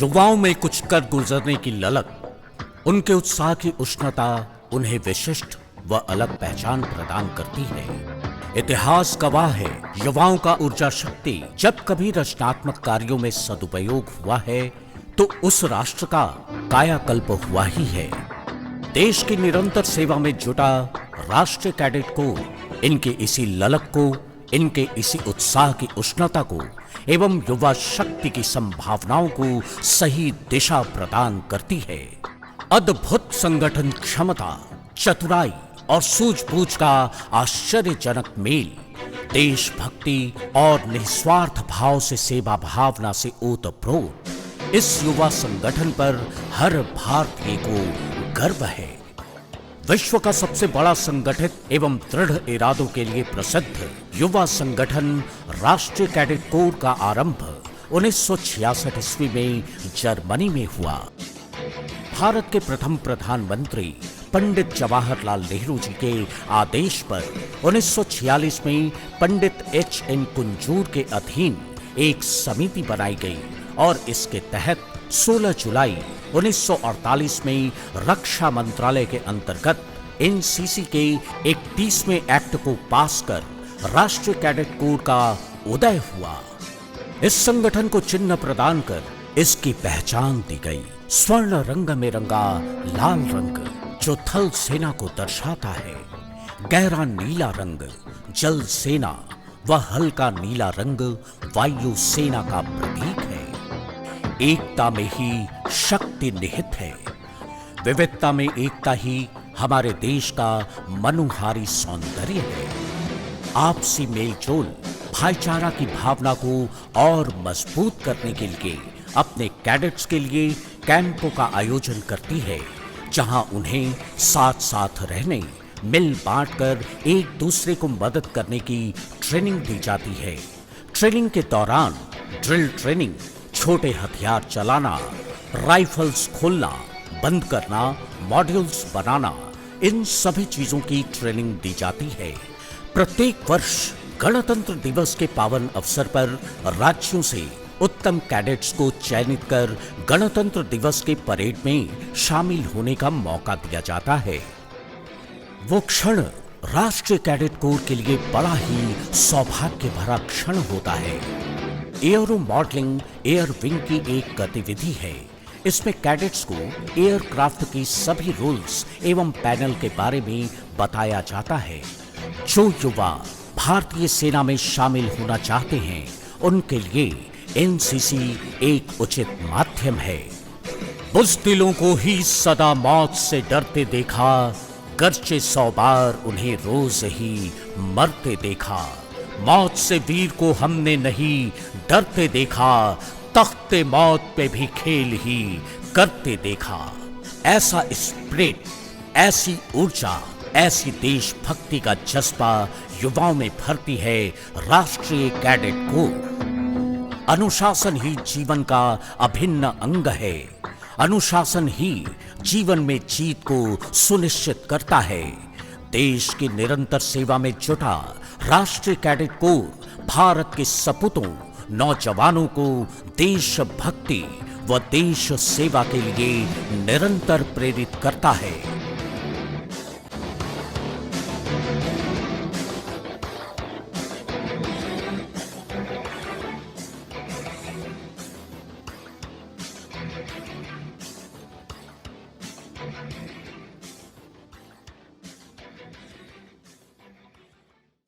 युवाओं में कुछ कर गुजरने की ललक, उनके उत्साह की उष्णता उन्हें विशिष्ट व अलग पहचान प्रदान करती है। इतिहास गवाह है, युवाओं का ऊर्जा शक्ति जब कभी रचनात्मक कार्यों में सदुपयोग हुआ है तो उस राष्ट्र का कायाकल्प हुआ ही है। देश की निरंतर सेवा में जुटा राष्ट्रीय कैडेट कोर इनके इसी ललक को, इनके इसी उत्साह की उष्णता को एवं युवा शक्ति की संभावनाओं को सही दिशा प्रदान करती है। अद्भुत संगठन क्षमता, चतुराई और सूझबूझ का आश्चर्यजनक मेल, देशभक्ति और निस्वार्थ भाव से सेवा भावना से ओतप्रोत इस युवा संगठन पर हर भारतीय को गर्व है। विश्व का सबसे बड़ा संगठित एवं दृढ़ इरादों के लिए प्रसिद्ध युवा संगठन राष्ट्रीय कैडेट कोर का आरंभ 1966 ईस्वी में जर्मनी में हुआ। भारत के प्रथम प्रधानमंत्री पंडित जवाहरलाल नेहरू जी के आदेश पर 1946 में पंडित एच.एन. कुंजूर के अधीन एक समिति बनाई गई और इसके तहत 16 जुलाई 1948 में रक्षा मंत्रालय के अंतर्गत एनसीसी के 31वें एक्ट को पास कर राष्ट्रीय कैडेट कोर का उदय हुआ। इस संगठन को चिन्ह प्रदान कर इसकी पहचान दी गई। स्वर्ण रंग में रंगा लाल रंग जो थल सेना को दर्शाता है, गहरा नीला रंग जल सेना व हल्का नीला रंग वायु सेना का प्रतीक है। एकता में ही शक्ति निहित है। विविधता में एकता ही हमारे देश का मनोहारी सौंदर्य है। आपसी मेलजोल भाईचारा की भावना को और मजबूत करने के लिए अपने कैडेट्स के लिए कैंपों का आयोजन करती है, जहां उन्हें साथ साथ रहने, मिल बांटकर एक दूसरे को मदद करने की ट्रेनिंग दी जाती है। ट्रेनिंग के दौरान ड्रिल ट्रेनिंग, छोटे हथियार चलाना, राइफल्स खोलना, बंद करना, मॉड्यूल्स बनाना, इन सभी चीजों की ट्रेनिंग दी जाती है। प्रत्येक वर्ष गणतंत्र दिवस के पावन अवसर पर राज्यों से उत्तम कैडेट्स को चयनित कर गणतंत्र दिवस के परेड में शामिल होने का मौका दिया जाता है। वो क्षण राष्ट्रीय कैडेट कोर के लिए बड़ा ही सौभाग्य भरा क्षण होता है। एयरो मॉडलिंग एयर विंग की एक गतिविधि है। इसमें कैडेट्स को एयरक्राफ्ट की सभी रूल्स एवं पैनल के बारे में बताया जाता है। जो युवा भारतीय सेना में शामिल होना चाहते हैं, उनके लिए एनसीसी एक उचित माध्यम है। बुज़दिलों को ही सदा मौत से डरते देखा, गरचे 100 बार उन्हें रोज ही मरते देखा। मौत से वीर को हमने नहीं डरते देखा, तख्ते मौत पे भी खेल ही करते देखा। ऐसा स्पिरिट, ऐसी ऊर्जा, ऐसी देशभक्ति का जज्बा युवाओं में भरती है राष्ट्रीय कैडेट कोर। अनुशासन ही जीवन का अभिन्न अंग है। अनुशासन ही जीवन में जीत को सुनिश्चित करता है। देश की निरंतर सेवा में जुटा राष्ट्रीय कैडेट कोर भारत के सपूतों, नौजवानों को देशभक्ति व देश सेवा के लिए निरंतर प्रेरित करता है।